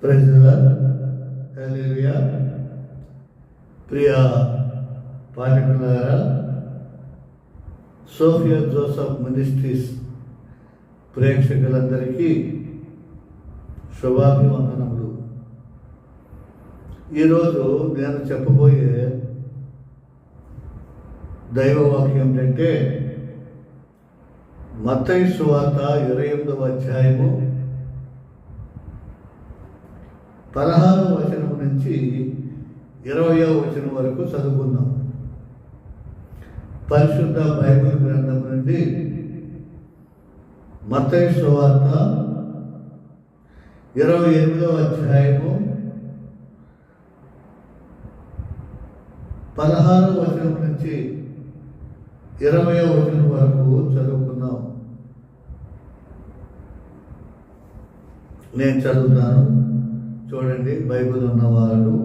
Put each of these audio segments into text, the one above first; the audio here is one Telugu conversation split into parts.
ప్రజల హల్లెలూయా. ప్రియ పాఠకులారా, సోఫియా జోసెఫ్ మినిస్ట్రీస్ ప్రేక్షకులందరికీ శుభాభివందనములు. ఈరోజు నేను చెప్పబోయే దైవవాక్యం ఏంటంటే మత్తయి సువార్త 28వ అధ్యాయము 16వ వచనం నుంచి 20వ వచనం వరకు చదువుకుందాం. పరిశుద్ధ బైబిల్ గ్రంథం నుండి మత్తయి సువార్త 28వ అధ్యాయము 16వ వచనం నుంచి 20వ వచనం వరకు చదువుకుందాం. నేను చదువుతాను, చూడండి. బైబిల్ ఉన్నవారు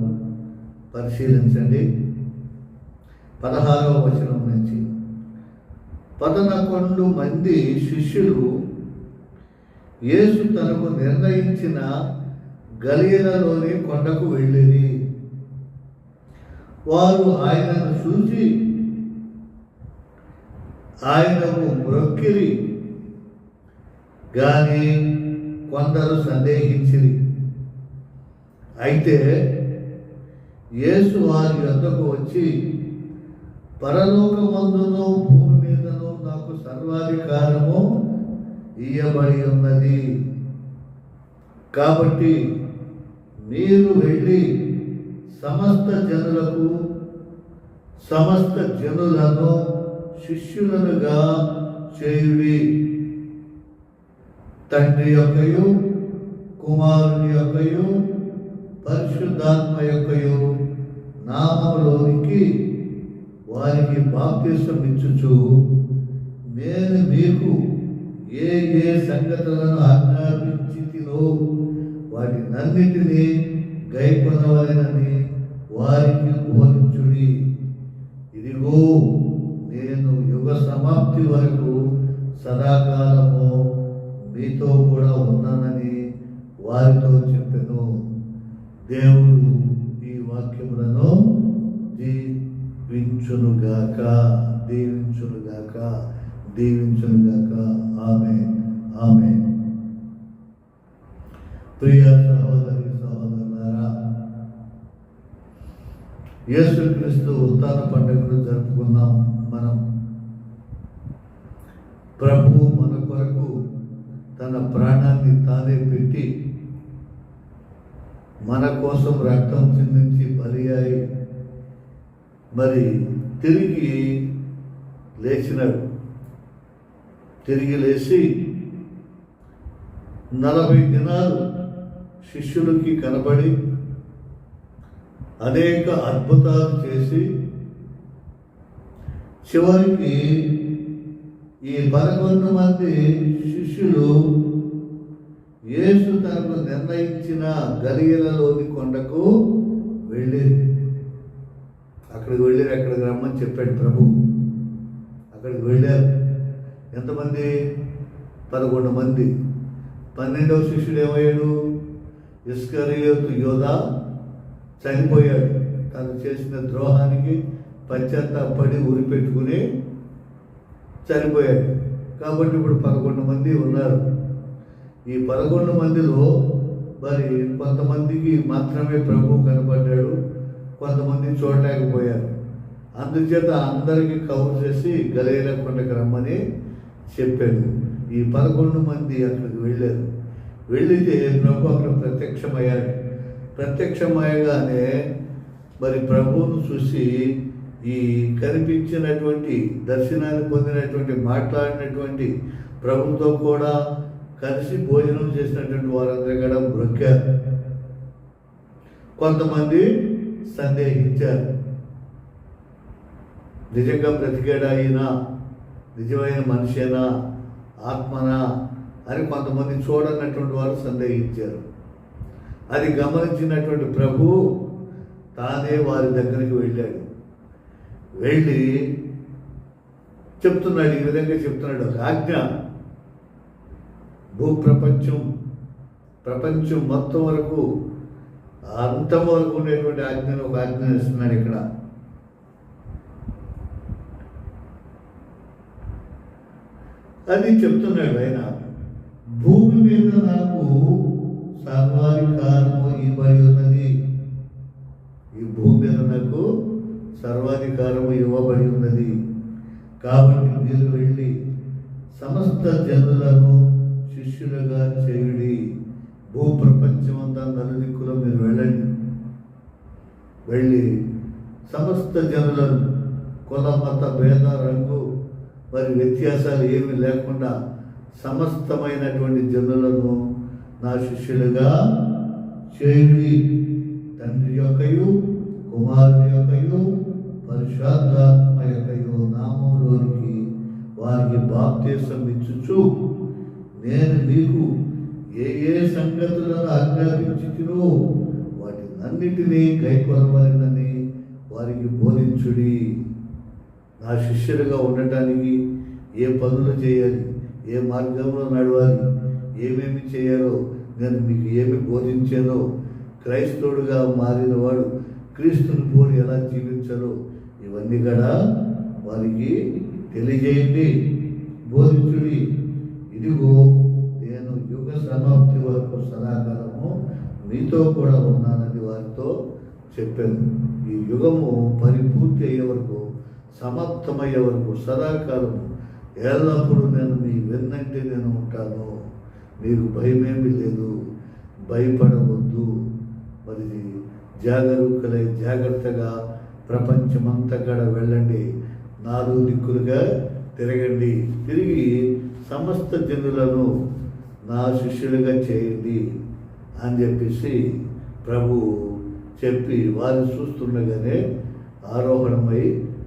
పరిశీలించండి. 16వ వచనం నుంచి 11 మంది శిష్యులు యేసు తనకు నిర్ణయించిన గలిలయలోని కొండకు వెళ్ళిరి. వారు ఆయనను చూసి ఆయనకు మ్రొక్కిరి, కానీ కొందరు సందేహించిరి. అయితే యేసు వారి యొద్దకు వచ్చి, పరలోకమందును భూమి మీదను నాకు సర్వాధికారము ఇయ్యబడి ఉన్నది. కాబట్టి మీరు వెళ్ళి సమస్త జనులను శిష్యులనుగా చేయుడి. తండ్రి యొక్కయు కుమారుని యొక్కయు పరిశుద్ధాత్మ యొక్కయు నామములోనికి వారికి బాప్తిసం ఇచ్చుచు, నేను మీకు ఏ ఏ సంగతులను ఆజ్ఞాపించితినో వాటినన్నిటినీ గైకొనవలెనని వారికి బోధించుడి. ఇదిగో నేను యుగ సమాప్తి వరకు సదాకాలము మీతో కూడా ఉన్నానని వారితో చెప్పెను. దేవుడు ఈ వాక్యములను దీవించునుగాక. ఆమేన్, ఆమేన్. ప్రియ సహోదరి సహోదరులారా, యేసుక్రీస్తు ఉత్థాన పండుగను జరుపుకున్నాం మనం. ప్రభువు మన కొరకు తన ప్రాణాన్ని తానే పెట్టి మన కోసం రక్తం చిందించి బలి అయి మరి తిరిగి లేచినాడు. తిరిగి లేచి 40 దినాలు శిష్యులకి కనబడి అనేక అద్భుతాలు చేసి చివరికి ఈ 11 మంది శిష్యులు యేసు తనకు నిర్ణయించిన గలిలయలోని కొండకు వెళ్ళారు. అక్కడికి రమ్మని చెప్పాడు ప్రభు. అక్కడికి వెళ్ళారు. ఎంతమంది? 11 మంది. 12వ శిష్యుడు ఏమయ్యాడు? ఇస్కరియోతు యోధా చనిపోయాడు. తను చేసిన ద్రోహానికి పశ్చాత్తాపడి ఉరిపెట్టుకుని చనిపోయాడు. కాబట్టి ఇప్పుడు 11 మంది ఉన్నారు. ఈ 11 మందిలో మరి కొంతమందికి మాత్రమే ప్రభు కనపడ్డాడు, కొంతమంది చూడలేకపోయారు. అందుచేత అందరికీ కబురు చేసి గలిలయ కొండకు రమ్మని చెప్పాడు. ఈ 11 మంది అక్కడికి వెళ్ళారు. వెళ్ళితే ప్రభు అక్కడ ప్రత్యక్షమయ్యాడు. ప్రత్యక్షమయ్యగానే మరి ప్రభువును చూసి ఈ కనిపించినటువంటి దర్శనాన్ని పొందినటువంటి మాట్లాడినటువంటి ప్రభుతో కూడా కలిసి భోజనం చేసినటువంటి వారందరూ కూడా మ్రొక్కారు. కొంతమంది సందేహించారు, నిజంగా బ్రతికాడా ఈయన, నిజమైన మనిషేనా, ఆత్మనా అని కొంతమంది చూడనటువంటి వారు సందేహించారు. అది గమనించినటువంటి ప్రభువు తానే వారి దగ్గరికి వెళ్ళాడు. వెళ్ళి చెప్తున్నాడు, ఈ విధంగా చెప్తున్నాడు. ఒక ఆజ్ఞ, భూప్రపంచం ప్రపంచం మొత్తం వరకు అంతం వరకు ఉండేటువంటి ఆజ్ఞను ఒక ఆజ్ఞ ఇస్తున్నాడు ఇక్కడ. అది చెప్తున్నాడు ఆయన. భూమి మీద నాకు సర్వాధికారము ఇవ్వబడి ఉన్నది. ఈ భూమి మీద నాకు సర్వాధికారము ఇవ్వబడి ఉన్నది. కాబట్టి మీరు వెళ్ళి సమస్త జనులను శిష్యులుగా చేయుడి. భూప్రపంచమంతా నలుదిక్కులో మీరు వెళ్ళి సమస్త జనులను కుల మత భేద రంగు మరి వ్యత్యాసాలు ఏమీ లేకుండా సమస్తమైనటువంటి జనులను నా శిష్యులుగా చేయుడి. తండ్రి యొక్కయు కుమారుని యొక్కయు పరిశుద్ధాత్మ యొక్కయు నామములోనికి వారికి బాప్తిసం ఇచ్చుచు నేను మీకు ఏ ఏ సంగతులను ఆజ్ఞాపించితినో వాటినన్నిటినీ కైకొనవలెనని వారికి బోధించుడి. నా శిష్యులుగా ఉండటానికి ఏ పనులు చేయాలి, ఏ మార్గంలో నడవాలి, ఏమేమి చేయాలో నేను మీకు ఏమి బోధించానో, క్రైస్తవుడుగా మారిన వాడు క్రీస్తుని పోలి ఎలా జీవించాలో ఇవన్నీ కూడా వారికి తెలియజేయండి, బోధించుడి. ఇదిగో నేను యుగ సమాప్తి వరకు సదాకాలము మీతో కూడా ఉన్నానని వారితో చెప్పాను. ఈ యుగము పరిపూర్తి అయ్యే వరకు, సమాప్తమయ్యే వరకు, సదాకాలము ఎల్లప్పుడూ నేను మీ వెన్నంటే నేను ఉంటాను. మీకు భయమేమీ లేదు, భయపడవద్దు. మరి జాగరూకులై జాగ్రత్తగా ప్రపంచమంతా కూడా వెళ్ళండి, 4 దిక్కులుగా తిరగండి, తిరిగి సమస్త జనులను నా శిష్యులుగా చేయండి అని చెప్పేసి ప్రభు చెప్పి వారు చూస్తుండగానే ఆరోహణమై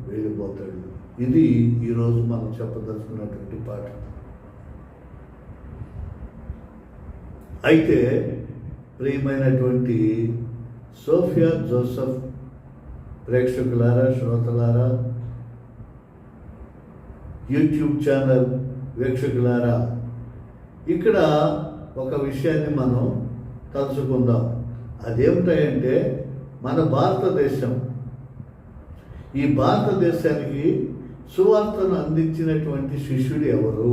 వెళ్ళిపోతాడు. ఇది ఈరోజు మనం చెప్పదలుచుకున్నటువంటి పాట. అయితే ప్రియమైనటువంటి సోఫియా జోసెఫ్ ప్రేక్షకులారా, శ్రోతలారా, యూట్యూబ్ ఛానల్ వీక్షకులారా, ఇక్కడ ఒక విషయాన్ని మనం తలుచుకుందాం. అదేమిటంటే మన భారతదేశం, ఈ భారతదేశానికి సువార్తను అందించినటువంటి శిష్యుడు ఎవరు?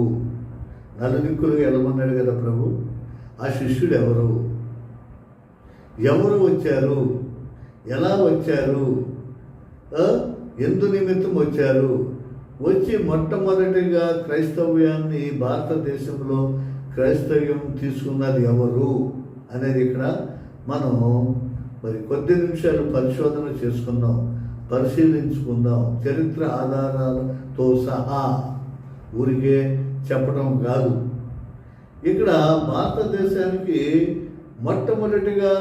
నలుదిక్కులుగా వెళ్ళమన్నాడు కదా ప్రభు. ఆ శిష్యుడు ఎవరు? ఎవరు వచ్చారు? ఎలా వచ్చారు? ఎందు నిమిత్తం వచ్చారు? వచ్చి మొట్టమొదటిగా క్రైస్తవ్యాన్ని భారతదేశంలో క్రైస్తవ్యం తీసుకున్నది ఎవరు అనేది ఇక్కడ మనం మరి కొద్ది నిమిషాలు పరిశోధన చేసుకుందాం, పరిశీలించుకుందాం. చరిత్ర ఆధారాలతో సహా, ఊరికే చెప్పడం కాదు. ఇక్కడ భారతదేశానికి మొట్టమొదటిగా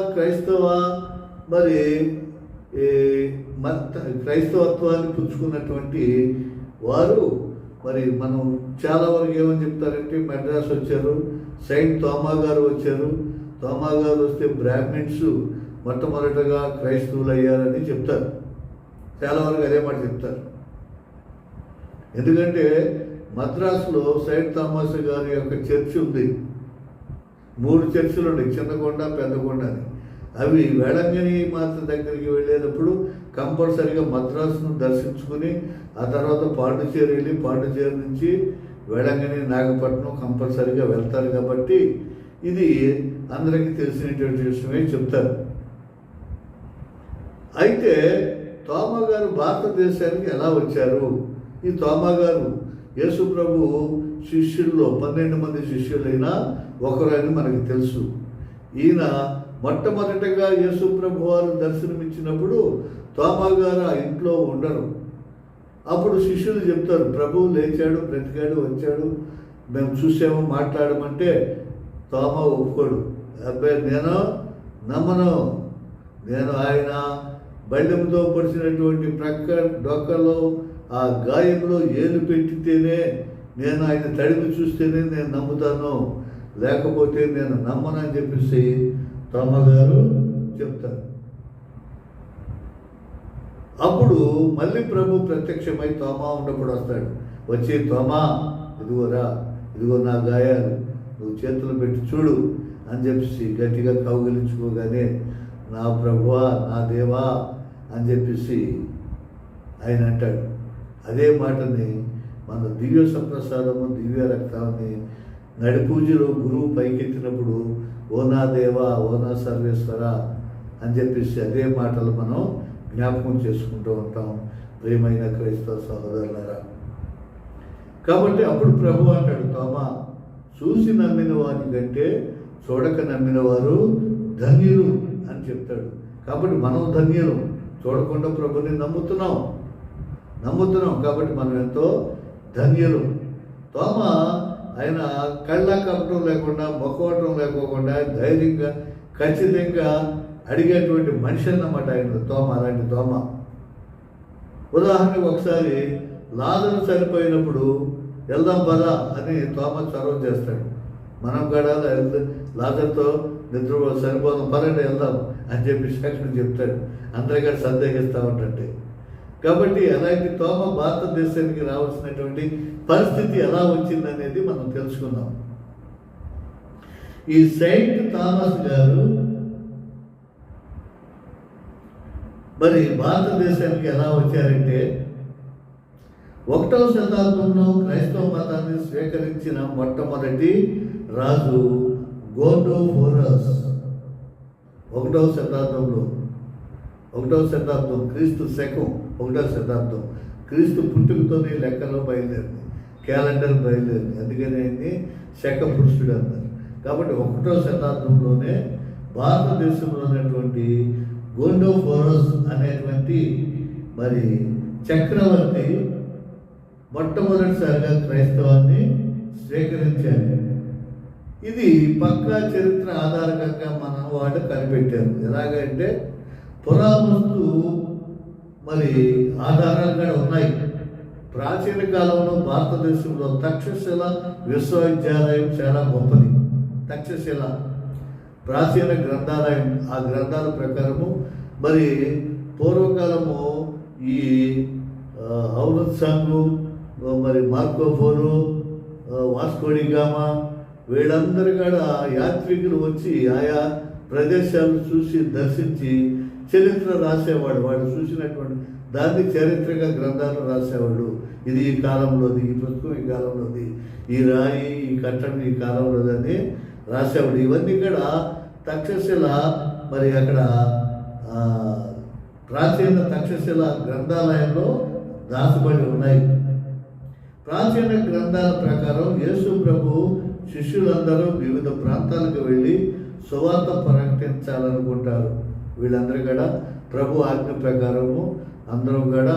క్రైస్తవత్వాన్ని పుచ్చుకున్నటువంటి వారు మరి మనం చాలా వరకు ఏమని చెప్తారంటే మెడ్రాస్ వచ్చారు, సెయింట్ థోమా గారు వచ్చారు. థోమా గారు వస్తే బ్రాహ్మిన్స్ మొట్టమొదటిగా క్రైస్తవులు అయ్యారని చెప్తారు. చాలా వరకు అదే మాట చెప్తారు. ఎందుకంటే మద్రాసులో సెయింట్ థామస్ గారి యొక్క చర్చ్ ఉంది. 3 చర్చిలు ఉన్నాయి, చిన్నకొండ, పెద్దకొండ అని. అవి వేళంగిని మాత దగ్గరికి వెళ్ళేటప్పుడు కంపల్సరీగా మద్రాసును దర్శించుకుని ఆ తర్వాత పాండిచేరి వెళ్ళి, పాండిచేరి నుంచి వేళంగిని, నాగపట్నం కంపల్సరీగా వెళ్తారు. కాబట్టి ఇది అందరికీ తెలిసినటువంటి విషయమే చెప్తారు. అయితే తోమా గారు భారతదేశానికి ఎలా వచ్చారు? ఈ తోమా గారు యేసు ప్రభు శిష్యుల్లో 12 మంది శిష్యులైనా ఒకరని మనకు తెలుసు. ఈయన మొట్టమొదటిగా యేసు ప్రభు వారు దర్శనమిచ్చినప్పుడు తోమా గారు ఆ ఇంట్లో ఉండరు. అప్పుడు శిష్యులు చెప్తారు, ప్రభువు లేచాడు, బ్రతికాడు, వచ్చాడు, మేము చూసాము, మాట్లాడమంటే తోమా ఒప్పుకోడు. అబ్బాయి నేను నమ్మను, నేను ఆయన బళ్ళెంతో పొడిచినటువంటి ప్రక్క డొక్కలో ఆ గాయంలో ఏలు పెట్టితేనే, నేను ఆయన తడిమి చూస్తేనే నేను నమ్ముతాను, లేకపోతే నేను నమ్మనని చెప్పేసి తోమా గారు చెప్తారు. అప్పుడు మళ్ళీ ప్రభు ప్రత్యక్షమై తోమా ఉన్నప్పుడు వస్తాడు. వచ్చి తోమా, ఇదిగోరా, ఇదిగో నా గాయాలు, నువ్వు చేతులు పెట్టి చూడు అని చెప్పేసి గట్టిగా కౌగిలించుకోగానే నా ప్రభువా, నా దేవా అని చెప్పేసి ఆయన అంటాడు. అదే మాటని మన దివ్య సప్రసాదము, దివ్య రక్తాన్ని నడిపూజలో గురువు పైకెత్తినప్పుడు ఓ నా దేవా, ఓ నా సర్వేశ్వర అని చెప్పేసి అదే మాటలు మనం జ్ఞాపకం చేసుకుంటూ ఉంటాం ప్రియమైన క్రైస్తవ సహోదరులారా. కాబట్టి అప్పుడు ప్రభు అంటాడు, తోమా, చూసి నమ్మిన వారి కంటే చూడక నమ్మిన వారు ధన్యులు అని చెప్తాడు. కాబట్టి మనం ధన్యులు, చూడకుండా ప్రభుని నమ్ముతున్నాం కాబట్టి మనం ఎంతో ధన్యులు. తోమా ఆయన కళ్ళ కపటం లేకుండా, మొక్కవటం లేకోకుండా ధైర్యంగా ఖచ్చితంగా అడిగేటువంటి మనిషి అన్నమాట ఆయన తోమ. అలాంటి తోమ. ఉదాహరణకు ఒకసారి లాజరు చనిపోయినప్పుడు వెళ్దాం పదా అని తోమ చొరవ చేస్తాడు. మనం కూడా లాజర్తో నిద్ర సరిపోదాం పదండి వెళ్దాం అని చెప్పి అక్కడ చెప్తాడు. అందరికీ సందేహిస్తూ ఉంటే. కాబట్టి అలాంటి తోమ భారతదేశానికి రావాల్సినటువంటి పరిస్థితి ఎలా వచ్చిందనేది మనం తెలుసుకుందాం. ఈ సెయింట్ థామస్ గారు మరి భారతదేశానికి ఎలా వచ్చారంటే, 1వ శతాబ్దంలో క్రైస్తవ మతాన్ని స్వీకరించిన మొట్టమొదటి రాజు గోండోఫోరస్. 1వ శతాబ్దం క్రీస్తు శకం 1వ శతాబ్దం క్రీస్తు పుట్టుకతోనే లెక్కలో బయలుదేరింది, క్యాలెండర్ బయలుదేరింది. అందుకని ఆయన్ని శక పురుషుడు అన్నారు. కాబట్టి 1వ శతాబ్దంలోనే భారతదేశంలో ఉన్నటువంటి గోండోఫోరస్ అనేటువంటి మరి చక్రవర్తి మొట్టమొదటిసారిగా క్రైస్తవాన్ని స్వీకరించారు. ఇది పక్కా చరిత్ర ఆధారంగా మన వాళ్ళు కనిపెట్టారు. ఎలాగంటే పురావస్తు మరి ఆధారాలు కూడా ఉన్నాయి. ప్రాచీన కాలంలో భారతదేశంలో తక్షశిల విశ్వవిద్యాలయం చాలా గొప్పది. తక్షశిల ప్రాచీన గ్రంథాలయం. ఆ గ్రంథాల ప్రకారము మరి పూర్వకాలము ఈ ఔరత్సాంగు, మరి మార్కోపోలో, వాస్కోడిగామా వీళ్ళందరూ కూడా యాత్రికులు వచ్చి ఆయా ప్రదేశాలను చూసి దర్శించి చరిత్ర రాసేవాడు. వాళ్ళు చూసినటువంటి దాన్ని చరిత్రగా గ్రంథాలు రాసేవాళ్ళు. ఇది ఈ కాలంలోది, ఈ పుస్తకం ఈ కాలంలోది, ఈ రాయి, ఈ కట్టడం ఈ కాలంలోది అని రాసేవాడు. ఇవన్నీ కూడా తక్షశిల మరి అక్కడ ప్రాచీన తక్షశిల గ్రంథాలయంలో దాచబడి ఉన్నాయి. ప్రాచీన గ్రంథాల ప్రకారం యేసు ప్రభు శిష్యులందరూ వివిధ ప్రాంతాలకు వెళ్ళి సువార్త ప్రకటించాలనుకుంటారు. వీళ్ళందరూ కూడా ప్రభు ఆజ్ఞ ప్రకారము అందరూ కూడా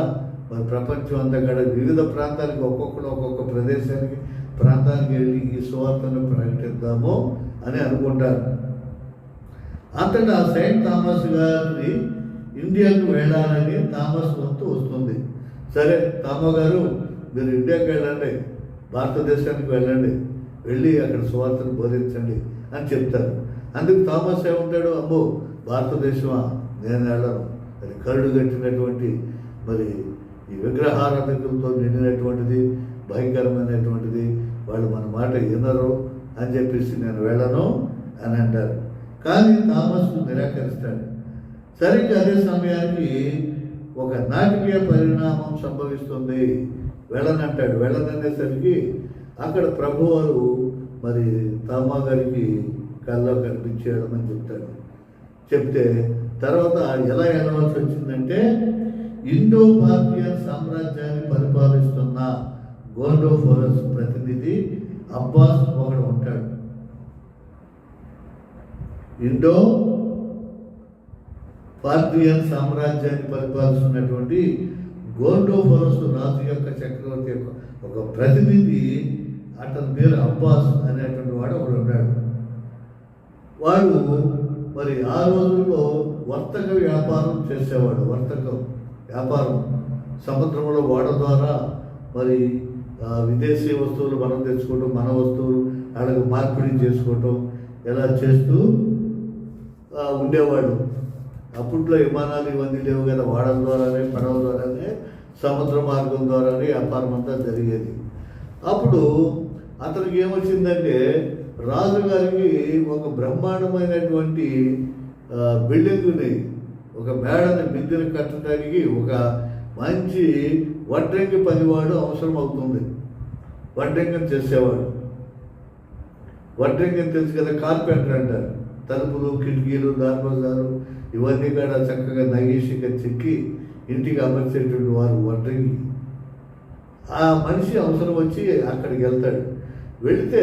మరి ప్రపంచం అంతా కూడా వివిధ ప్రాంతాలకు ఒక్కొక్క ప్రదేశానికి ప్రాంతానికి వెళ్ళి ఈ సువార్తను ప్రకటిద్దాము అని అనుకుంటారు. అంతటా సెయింట్ థామస్ గారిని ఇండియాకు వెళ్ళాలని థామస్ వంతు వస్తుంది. సరే థామా గారు, మీరు ఇండియాకి వెళ్ళండి, భారతదేశానికి వెళ్ళండి, వెళ్ళి అక్కడ సువార్తను బోధించండి అని చెప్తారు. అందుకు థామస్ ఏమంటాడు, అమ్మో భారతదేశమా, నేను వెళ్ళను, అది కరుడు కట్టినటువంటి మరి ఈ విగ్రహారాధకులతో నిండినటువంటిది, భయంకరమైనటువంటిది, వాళ్ళు మన మాట వినరు అని చెప్పేసి నేను వెళ్ళను అని అంటారు. కానీ థామస్ నిరాకరిస్తాడు. సరిగ్గా అదే సమయానికి ఒక నాటకీయ పరిణామం సంభవిస్తుంది. వెళ్ళనంటాడు. వెళ్ళననేసరికి అక్కడ ప్రభువారు మరి థామా గారికి కల్లో కనిపించేయడం అని చెప్తాడు. చెప్తే తర్వాత ఎలా వెళ్ళవలసి వచ్చిందంటే, ఇండో పార్థియన్ సామ్రాజ్యాన్ని పరిపాలిస్తున్న గోండోఫోరస్ ప్రతినిధి అబ్బాస్ ఒకడు ఉంటాడు. ఇండో పార్థియన్ సామ్రాజ్యాన్ని పరిపాలిస్తున్నటువంటి గోండోఫోరస్ రాజు యొక్క చక్రవర్తి యొక్క ఒక ప్రతినిధి, అతని పేరు అబ్బాస్ అనేటువంటి వాడు ఒకడు ఉన్నాడు. వాడు మరి ఆ రోజుల్లో వర్తక వ్యాపారం చేసేవాడు. వ్యాపారం సముద్రంలో ఓడ ద్వారా మరి విదేశీ వస్తువులు మనం తెచ్చుకోవటం, మన వస్తువులు వాళ్ళకు మార్పిడి చేసుకోవటం ఎలా చేస్తూ ఉండేవాడు. అప్పట్లో విమానాలు ఇవన్నీ లేవు కదా, వాడల ద్వారానే, పడవ ద్వారానే, సముద్ర మార్గం ద్వారానే వ్యాపారం అంతా జరిగేది. అప్పుడు అతనికి ఏమొచ్చిందంటే, రాజుగారికి ఒక బ్రహ్మాండమైనటువంటి బిల్డింగ్ని, ఒక మేడని మిద్దెని కట్టడానికి ఒక మంచి వడ్రంగి పనివాడు అవసరం అవుతుంది. వడ్రంగం చేసేవాడు. వడ్రంగం తెలుసు కదా, కార్పెంటర్ అంటారు. తలుపులు, కిటికీలు, దర్వాజాలు ఇవన్నీ కూడా చక్కగా నగేషిగా చెక్కి ఇంటికి అమర్చేటువంటి వారు వడ్రంగి. ఆ మనిషి అవసరం వచ్చి అక్కడికి వెళ్తాడు. వెళితే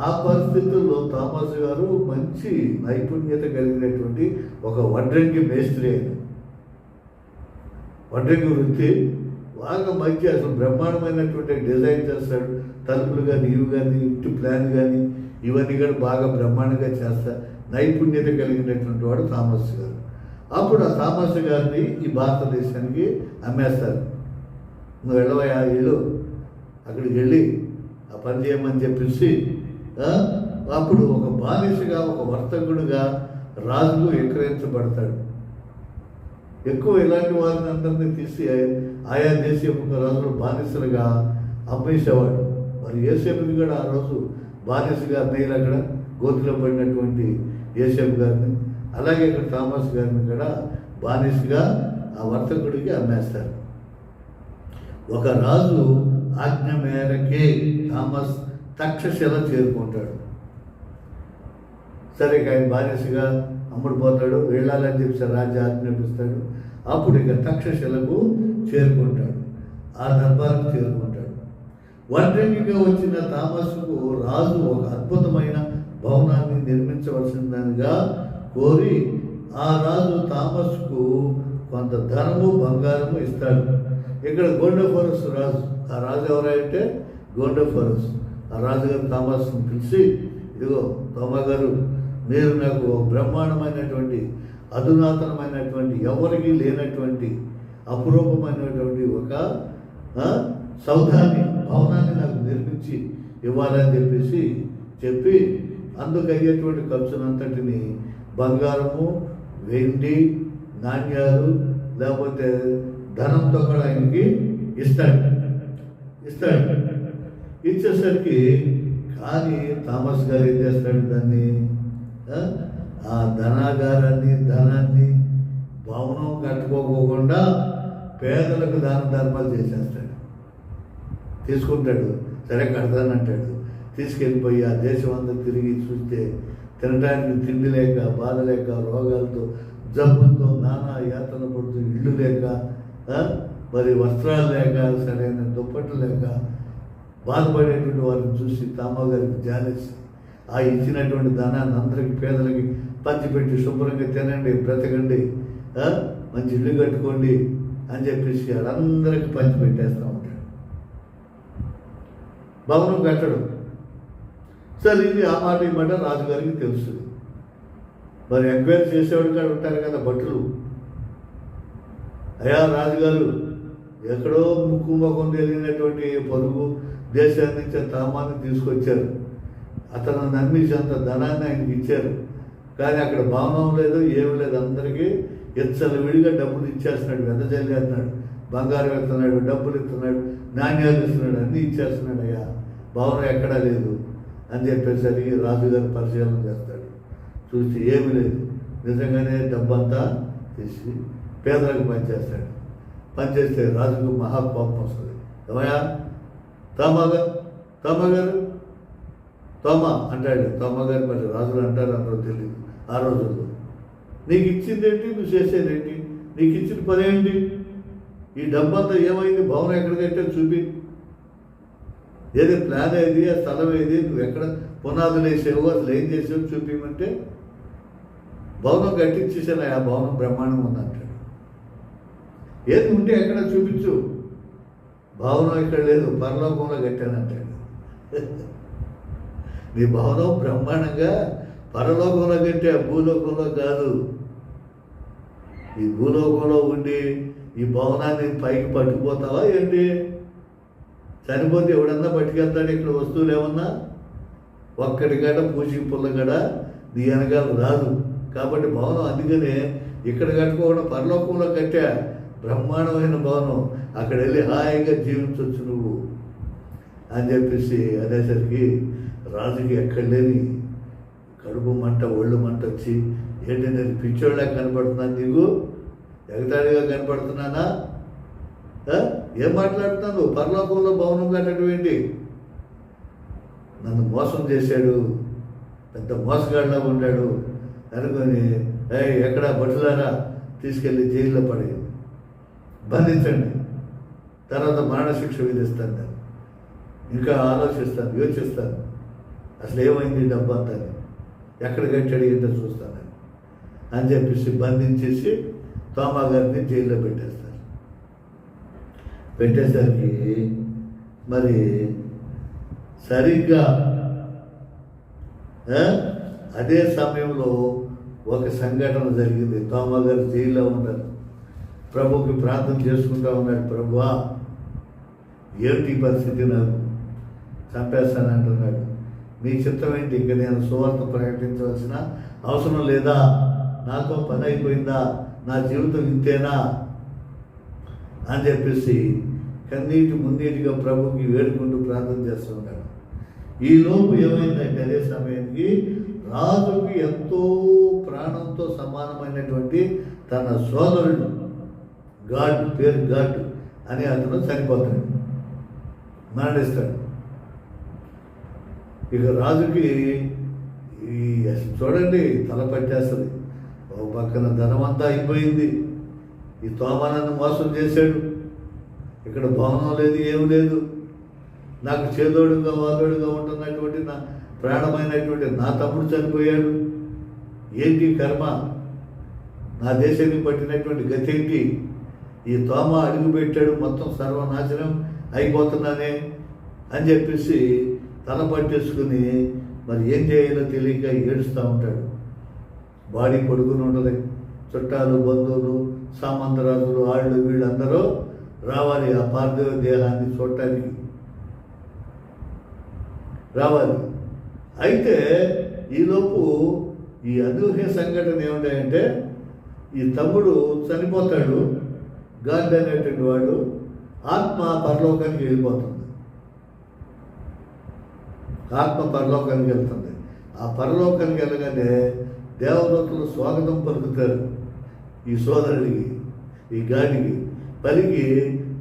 ఆ పరిస్థితుల్లో థామస్ గారు మంచి నైపుణ్యత కలిగినటువంటి ఒక వడ్రంగి మేస్త్రి అయిన వడ్రంగి వృత్తి బాగా మంచి, అసలు బ్రహ్మాండమైనటువంటి డిజైన్ చేస్తాడు. తలుపులు కానీ, ఇవి కానీ, ఇంటి ప్లాన్ కానీ ఇవన్నీ కూడా బాగా బ్రహ్మాండంగా చేస్తారు. నైపుణ్యత కలిగినటువంటి వాడు థామస్ గారు. అప్పుడు ఆ థామస్ గారిని ఈ భారతదేశానికి అమ్మేస్తారు. నువ్వు వెళ్ళవయా, ఇల్లు అక్కడికి వెళ్ళి ఆ పని చేయమని చెప్పేసి అప్పుడు ఒక బానిసగా, ఒక వర్తకుడుగా రాజుకు విక్రయించబడతాడు. ఎక్కువ ఇలాంటి వారిని అందరినీ తీసి ఆయా దేశం రాజులు బానిసలుగా అమ్మేసేవాడు. మరి యోసేపుని కూడా ఆ రోజు బానిసగా అన్నయ్యలు అక్కడ గోతిలో పడినటువంటి యోసేపు గారిని, అలాగే ఇక్కడ థామస్ గారిని కూడా బానిసగా ఆ వర్తకుడికి అమ్మేస్తారు. ఒక రాజు ఆజ్ఞ మేరకే థామస్ తక్షశిల చేరుకుంటాడు. సరే ఆయన బానిసగా అమ్ముడుపోతాడు, వెళ్ళాలని చెప్పి రాజు ఆజ్ఞాపిస్తాడు. అప్పుడు ఇక తక్షశిలకు చేరుకుంటాడు, ఆ దర్బారుకు చేరుకుంటాడు. వడ్రంగిగా వచ్చిన థామస్కు రాజు ఒక అద్భుతమైన భవనాన్ని నిర్మించవలసిందిగా కోరి ఆ రాజు థామస్కు కొంత ధనము, బంగారము ఇస్తాడు. ఇక్కడ గోండోఫోరస్ రాజు, ఆ రాజు ఎవరంటే గోండోఫోరస్. ఆ రాజుగారు థామస్ను పిలిచి, ఇదిగో థామా గారు, మీరు నాకు బ్రహ్మాండమైనటువంటి, అధునాతనమైనటువంటి, ఎవరికి లేనటువంటి అపురూపమైనటువంటి ఒక సౌధాన్ని, భవనాన్ని నాకు నిర్మించి ఇవ్వాలని చెప్పి అందుకు అయ్యేటువంటి ఖర్చునంతటిని బంగారము, వెండి, నాణ్యాలు లేకపోతే ధనంతో కూడా ఆయనకి ఇస్తాడు. ఇచ్చేసరికి కానీ థామస్ గారు ఏం చేస్తాడు, దాన్ని ఆ ధనాన్ని భవనం కట్టుకోకుండా పేదలకు దాన ధర్మాలు చేసేస్తాడు. తీసుకుంటాడు, సరే కడతానంటాడు. తీసుకెళ్ళిపోయి ఆ దేశం అంతా తిరిగి చూస్తే తినడానికి తిండి లేక, బాధ లేక, రోగాలతో, జబ్బులతో, నానా యాతన పడుతూ, ఇళ్ళు లేక, మరి వస్త్రాలు లేక, సరైన దుప్పట్లు లేక బాధపడేటువంటి వారిని చూసి థామా గారికి జాలేసి ఆ ఇచ్చినటువంటి ధనాన్ని అందరికి, పేదలకి పంచిపెట్టి శుభ్రంగా తినండి, బ్రతకండి, మంచి ఇల్లు కట్టుకోండి అని చెప్పేసి వాళ్ళందరికీ పంచిపెట్టేస్తూ ఉంటాడు. భవనం కట్టడం. సరే, ఇది ఆ మాట ఈ మాట రాజుగారికి తెలుస్తుంది. మరి ఎంక్వైరీ చేసేవాడు కాడ ఉంటారు కదా భటులు, అయ్యా రాజుగారు ఎక్కడో ముక్కు ముఖం తెలియనటువంటి పొరుగు దేశాన్ని నుంచి తామాన్ని తీసుకొచ్చారు, అతను నమ్మించి అంత ధనాన్ని ఆయనకి ఇచ్చారు, కానీ అక్కడ భవనం లేదు, ఏమి లేదు, అందరికీ విడిగా డబ్బులు ఇచ్చేస్తున్నాడు, వెదజల్లేస్తున్నాడు, బంగారం ఇస్తున్నాడు, డబ్బులు ఇస్తున్నాడు, నాణ్యాలు ఇస్తున్నాడు, అన్నీ ఇచ్చేస్తున్నాడు. అయ్యా భవనం ఎక్కడా లేదు అని చెప్పేసరికి రాజుగారు పరిశీలన చేస్తాడు. చూసి ఏమి లేదు, నిజంగానే డబ్బంతా తీసి పేదలకు పనిచేస్తాడు. పనిచేస్తే రాజుకు మహాకోపం వస్తుంది. ఏమయ్యా థామా గారు తోమా అంటాడు. తోమా గారు మరి రాజులు అంటారు, అందరూ తెలియదు ఆ రోజుల్లో. నీకు ఇచ్చిందేంటి, నువ్వు చేసేదేంటి, నీకు ఇచ్చిన పని ఏంటి, ఈ డబ్బంతా ఏమైంది, భవనం ఎక్కడ కట్టే చూపి, ఏది ప్లాన్ ఏది, ఆ స్థలం ఏది, నువ్వు ఎక్కడ పునాదులు వేసావు, అసలు ఏం చేసావు చూపించమంటే, భవనం కట్టించేసాను, ఆ భవనం బ్రహ్మాండం ఉందంటాడు. ఏది ఉంటే ఎక్కడ చూపించు, భవనం ఇక్కడ లేదు, పరలోకంలో కట్టానంటాడు. నీ భవనం బ్రహ్మాండంగా పరలోకంలో కట్టే, భూలోకంలో కాదు. ఈ భూలోకంలో ఉండి ఈ భవనాన్ని పైకి పట్టుకుపోతావా ఏంటి? చనిపోతే ఎవడన్నా పట్టుకెళ్తాడు ఇక్కడ వస్తువులు ఏమన్నా? ఒక్కటి గడ పూచి పుల్ల గడ నీ వెనకాల రాదు. కాబట్టి భవనం అందుకనే ఇక్కడ కట్టుకోకుండా పరలోకంలో కట్టా, బ్రహ్మాండమైన భవనం, అక్కడ వెళ్ళి హాయిగా జీవించవచ్చు నువ్వు అని చెప్పేసి అనేసరికి రాజుకి ఎక్కడ లేని కడుపు మంట, ఒళ్ళు మంట వచ్చి, ఏంటి నేను పిచ్చోళ్ళ కనపడుతున్నాను, నీకు ఎగతాళిగా కనపడుతున్నానా, ఏం మాట్లాడుతున్నాను, పరలోకంలో భవనం కట్టడం ఏంటి, నన్ను మోసం చేశాడు, పెద్ద మోసగాడిలా ఉన్నాడు అనుకొని ఎక్కడ బట్టులారా తీసుకెళ్ళి జైల్లో పడేయండి, బంధించండి, తర్వాత మరణశిక్ష విధిస్తాను, నేను ఇంకా ఆలోచిస్తాను, యోచిస్తాను, అసలు ఏమైంది డబ్బు అంతా, ఎక్కడ కట్టాడు ఏంటో చూస్తాను అని చెప్పేసి బంధించేసి తోమా గారిని జైల్లో పెట్టేస్తారు. పెట్టేసరికి మరి సరిగ్గా అదే సమయంలో ఒక సంఘటన జరిగింది. తోమా గారు జైల్లో ఉన్నారు, ప్రభుకి ప్రార్థన చేసుకుంటా ఉన్నాడు, ప్రభువా ఏమిటి పరిస్థితి, నాకు చంపేస్తానంటున్నాడు, నీ చిత్తం ఏంటి, ఇంకా నేను సువార్త ప్రకటించవలసిన అవసరం లేదా, నాతో పని అయిపోయిందా, నా జీవితం ఇంతేనా అని చెప్పేసి కన్నీటి మున్నీటిగా ప్రభుకి వేడుకుంటూ ప్రార్థన చేస్తూ ఉన్నాడు. ఈలోపు ఏమైందంటే అదే సమయానికి రాజుకి ఎంతో ప్రాణంతో సమానమైనటువంటి తన సోదరుడు గాడ్, పేరు గాడ్ అని అతను చనిపోతాడు, మరణిస్తాడు. ఇక రాజుకి చూడండి తల పట్టేస్తుంది, ఒక పక్కన ధనమంతా అయిపోయింది, ఈ తోమానన్ను మోసం చేశాడు, ఇక్కడ భవనం లేదు, ఏమి లేదు, నాకు చేదోడుగా వాదోడుగా ఉంటున్నటువంటి నా ప్రాణమైనటువంటి నా తమ్ముడు చనిపోయాడు, ఏంటి కర్మ, నా దేశానికి పట్టినటువంటి గతి ఏంటి, ఈ తోమ అడుగు పెట్టాడు, మొత్తం సర్వనాశనం అయిపోతున్నానే అని చెప్పేసి తల పట్టేసుకుని మరి ఏం చేయాలో తెలియక ఏడుస్తూ ఉంటాడు. బాడీ పొడుగుని ఉండదు, చుట్టాలు, బంధువులు, సామంతరాజులు, వాళ్ళు వీళ్ళందరూ రావాలి ఆ పార్థివ దేహాన్ని చూడటానికి రావాలి. అయితే ఈలోపు ఈ అనూహ్య సంఘటన ఏమిటంటే ఈ తమ్ముడు చనిపోతాడు, గాడ్ అనేటువంటి వాడు ఆత్మ పరలోకానికి వెళ్ళిపోతుంది, ఆత్మ పరలోకానికి వెళ్తుంది. ఆ పరలోకానికి వెళ్ళగానే దేవదూతలు స్వాగతం పలుకుతారు ఈ సోదరుడికి, ఈ గాడికి. పలికి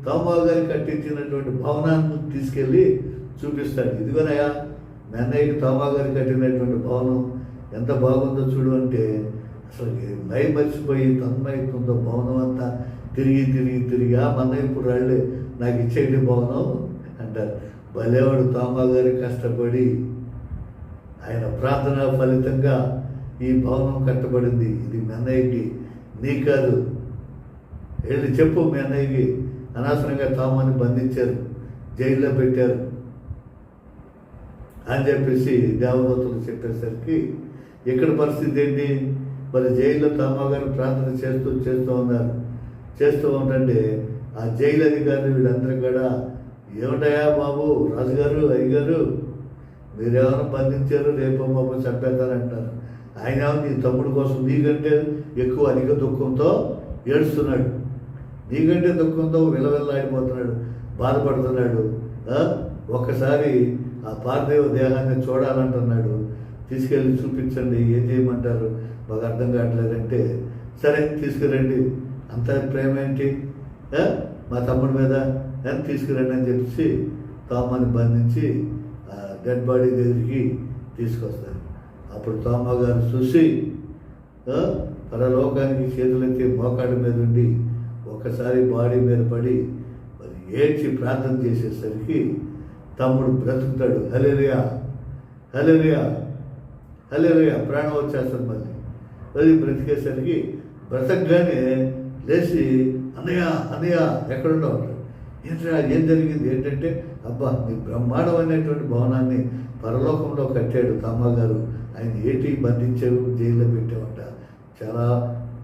తోమా గారి కట్టించినటువంటి భవనాన్ని తీసుకెళ్ళి చూపిస్తాడు. ఇదిగోనయా మీ అన్నయ్యకి తోమా గారు కట్టినటువంటి భవనం ఎంత బాగుందో చూడు అంటే అసలు మై మర్చిపోయి తన్మయిస్తుందో భవనం అంతా తిరిగి తిరిగి తిరిగి ఆ అన్నయ్య ఇప్పుడు రాళ్ళే నాకు ఇచ్చేటి భవనం అంటారు. భలేవాడు తోమా గారి కష్టపడి ఆయన ప్రార్థన ఫలితంగా ఈ భవనం కట్టబడింది. ఇది మీ అన్నయ్యకి, నీ కాదు, వెళ్ళి చెప్పు మీ అన్నయ్యకి. అనవసరంగా తోమాని బంధించారు, జైల్లో పెట్టారు అని చెప్పేసి దేవదూతలు చెప్పేసరికి ఇక్కడ పరిస్థితి ఏంటి, మరి జైల్లో తోమా గారు ప్రార్థన చేస్తూ ఉన్నారు. చేస్తూ ఉంటే ఆ జైలు అధికారులు వీళ్ళందరూ కూడా ఏమిటయా బాబు, రాజుగారు, అయ్యగారు మీరేమైనా బంధించారు, రేపు మాపు చంపేస్తారంటారు. ఆయన నీ తమ్ముడు కోసం నీకంటే ఎక్కువ అధిక దుఃఖంతో ఏడుస్తున్నాడు, నీకంటే దుఃఖంతో విలవిల్లాడిపోతున్నాడు, బాధపడుతున్నాడు. ఒక్కసారి ఆ పార్థివ దేహాన్ని చూడాలంటున్నాడు. తీసుకెళ్ళి చూపించండి, ఏం చేయమంటారు, మాకు అర్థం కావట్లేదంటే సరే తీసుకురండి, అంత ప్రేమ ఏంటి మా తమ్ముడి మీద, తీసుకురండి అని చెప్పేసి తోమాని బంధించి డెడ్ బాడీ దగ్గరికి తీసుకొస్తారు. అప్పుడు తోమా గారు చూసి పరలోకానికి చేతులెత్తి మోకాడి మీద ఉండి ఒక్కసారి బాడీ మీద పడి మరి ఏడ్చి ప్రార్థన చేసేసరికి తమ్ముడు బ్రతుకుతాడు. హల్లెలూయా, హల్లెలూయా, హల్లెలూయా, ప్రాణం వచ్చేస్తుంది. మళ్ళీ బ్రతికేసరికి బ్రతకగానే లేచి అన్నయ్య అన్నయ్య ఎక్కడున్నావు, ఏంటంటే ఏం జరిగింది ఏంటంటే, అబ్బా నీ బ్రహ్మాండమైనటువంటి భవనాన్ని పరలోకంలో కట్టాడు తోమా గారు, ఆయన ఏటి బంధించావు, జైల్లో పెట్టామంట. చాలా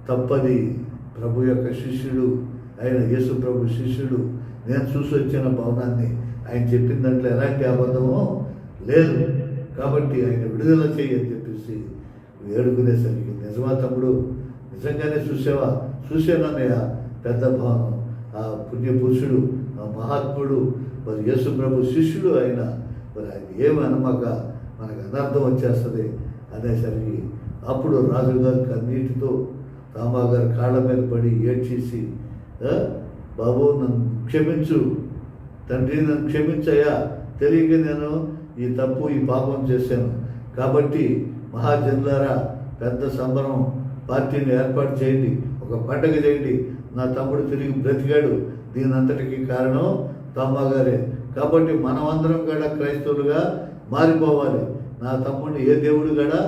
తప్పది, ప్రభు యొక్క శిష్యుడు, ఆయన యేసు ప్రభు శిష్యుడు, నేను చూసి వచ్చిన భవనాన్ని, ఆయన చెప్పిన దాంట్లో ఎలాంటి అబద్ధమో లేదు, కాబట్టి ఆయన విడుదల చేయని చెప్పేసి వేడుకునేసరికి, నిజమా తమ్ముడు, నిజంగానే చూసావా, చూశానన్నయ్య, పెద్ద భవనం, ఆ పుణ్య పురుషుడు, ఆ మహాత్ముడు, మరి యేసు ప్రభు శిష్యుడు ఆయన, మరి ఆయన ఏమి అనమాక మనకు అనర్థం వచ్చేస్తుంది అనేసరికి అప్పుడు రాజుగారు కన్నీటితో తోమా గారు కాళ్ళ మీద పడి ఏడ్చేసి, బాబు నన్ను క్షమించు తండ్రి, నన్ను క్షమించయ్యా, తెలియక నేను ఈ తప్పు ఈ పాపం చేశాను. కాబట్టి మహాజనులారా పెద్ద సంబరం పార్టీని ఏర్పాటు చేయండి, ఒక పండగ చేయండి, నా తమ్ముడు తిరిగి బ్రతికాడు, దీని అంతటికి కారణం తోమా గారే. కాబట్టి మనమందరం కూడా క్రైస్తవులుగా మారిపోవాలి. నా తమ్ముడిని ఏ దేవుడు కూడా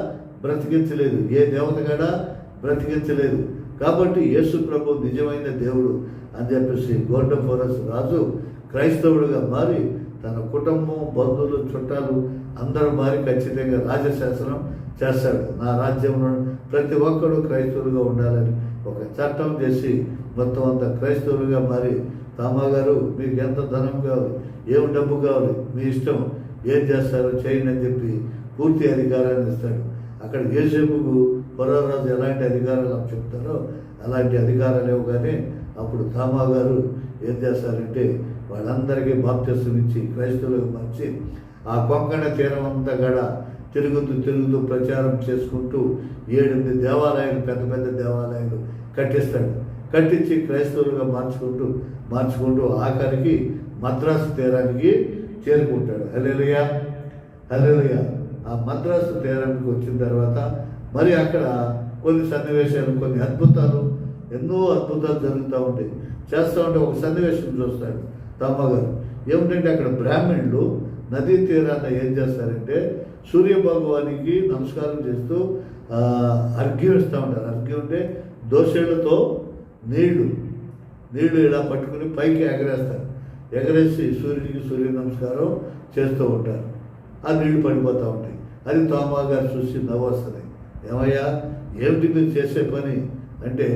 బ్రతికించలేదు, ఏ దేవత కూడా బ్రతికించలేదు. కాబట్టి యేసు ప్రభు నిజమైన దేవుడు అని చెప్పేసి గోల్డెఫోరస్ రాజు క్రైస్తవుడిగా మారి తన కుటుంబం, బంధువులు, చుట్టాలు అందరూ మారి ఖచ్చితంగా రాజశాసనం చేస్తాడు. నా రాజ్యంలో ప్రతి ఒక్కరూ క్రైస్తవులుగా ఉండాలని ఒక చట్టం చేసి మొత్తం అంతా క్రైస్తవులుగా మారి, తోమా గారు మీకు ఎంత ధనం కావాలి, ఏం డబ్బు కావాలి, మీ ఇష్టం, ఏం చేస్తారో చేయండి అని చెప్పి పూర్తి అధికారాన్ని ఇస్తాడు. అక్కడ యోసేపుకు ఫరోరాజు ఎలాంటి అధికారాలు చెప్తారో అలాంటి అధికారాలు ఇవ్వగానే అప్పుడు తోమా గారు ఏం చేస్తారంటే వాళ్ళందరికీ బాప్తిసం ఇచ్చి క్రైస్తవులకు మార్చి ఆ కొంకణ తీరం అంతా కూడా తిరుగుతూ ప్రచారం చేసుకుంటూ 7 దేవాలయాలు, పెద్ద పెద్ద దేవాలయాలు కట్టిస్తాడు. కట్టించి క్రైస్తవులుగా మార్చుకుంటూ ఆఖరికి మద్రాసు తీరానికి చేరుకుంటాడు. హల్లెలూయా, హల్లెలూయా. ఆ మద్రాసు తీరానికి వచ్చిన తర్వాత మరి అక్కడ కొన్ని సన్నివేశాలు, కొన్ని అద్భుతాలు, ఎన్నో అద్భుతాలు జరుగుతూ ఉంటాయి. చేస్తూ ఉంటే ఒక సన్నివేశం చూస్తాడు తోమా గారు. ఏమిటంటే అక్కడ బ్రాహ్మణులు నదీ తీరాన ఏం చేస్తారంటే సూర్య భగవానికి నమస్కారం చేస్తూ అర్ఘ్యం ఇస్తూ ఉంటారు. అర్ఘ్యం అంటే దోశలతో నీళ్లు ఇలా పట్టుకుని పైకి ఎగరేస్తారు. ఎగరేసి సూర్యుడికి సూర్య నమస్కారం చేస్తూ ఉంటారు. ఆ నీళ్లు పడిపోతూ ఉంటాయి. అది తోమా గారు చూసి నవ్వు వస్తుంది. ఏమయ్యా, ఏమిటి మీరు చేసే పని అంటే,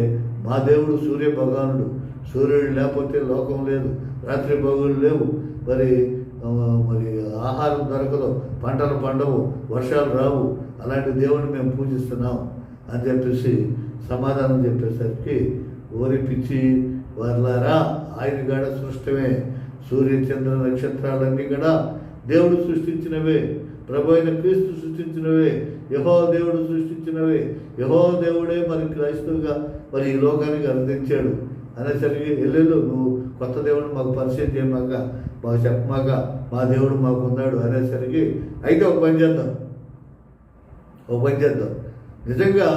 మా దేవుడు సూర్య భగవానుడు, సూర్యుడు లేకపోతే లోకం లేదు, రాత్రి పగులు లేవు, మరి ఆహారం దొరకదు, పంటలు పండవు, వర్షాలు రావు, అలాంటి దేవుడిని మేము పూజిస్తున్నాం అని చెప్పేసి సమాధానం చెప్పేసరికి, ఓరి పిచ్చి వర్లారా, ఆయన కూడా సృష్టమే, సూర్య చంద్ర నక్షత్రాలన్నీ కూడా దేవుడు సృష్టించినవే, ప్రభు అయిన క్రీస్తు సృష్టించినవే, యెహోవా దేవుడు సృష్టించినవే, యెహోవా దేవుడే మరి క్రైస్తవుగా మరి ఈ లోకానికి అందించాడు అనేసరికి, ఎల్లెళ్ళు నువ్వు కొత్త దేవుడు మాకు పరిచయం చేయమాక, మాకు చెప్పమాక, మా దేవుడు మాకు ఉన్నాడు అనేసరికి, అయితే ఒక పని చేద్దాం, నిజంగా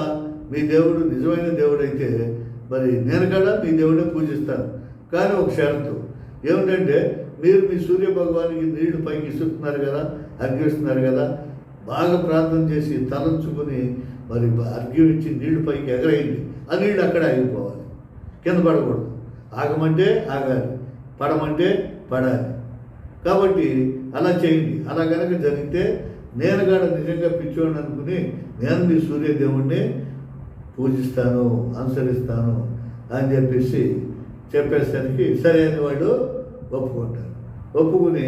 మీ దేవుడు నిజమైన దేవుడు అయితే మరి నేను కూడా మీ దేవుడే పూజిస్తాను. కానీ ఒక షరతు ఏమిటంటే, మీరు మీ సూర్య భగవానికి నీళ్లు పైకి ఇస్తున్నారు కదా, అర్ఘ్యిస్తున్నారు కదా, బాగా ప్రార్థన చేసి తలంచుకొని మరి అర్ఘ్యం ఇచ్చి నీళ్లు పైకి ఎగరేయండి. ఆ నీళ్ళు అక్కడ ఆగిపోవాలి, కింద పడకూడదు. ఆగమంటే ఆగాలి, పడమంటే పడాలి. కాబట్టి అలా చేయండి. అలా కనుక జరిగితే నేను కూడా నిజంగా పిచ్చోడిని అనుకుని నేను మీ సూర్యదేవుణ్ణి పూజిస్తాను, అనుసరిస్తాను అని చెప్పేసరికి సరే అని వాడు ఒప్పుకుంటారు. ఒప్పుకుని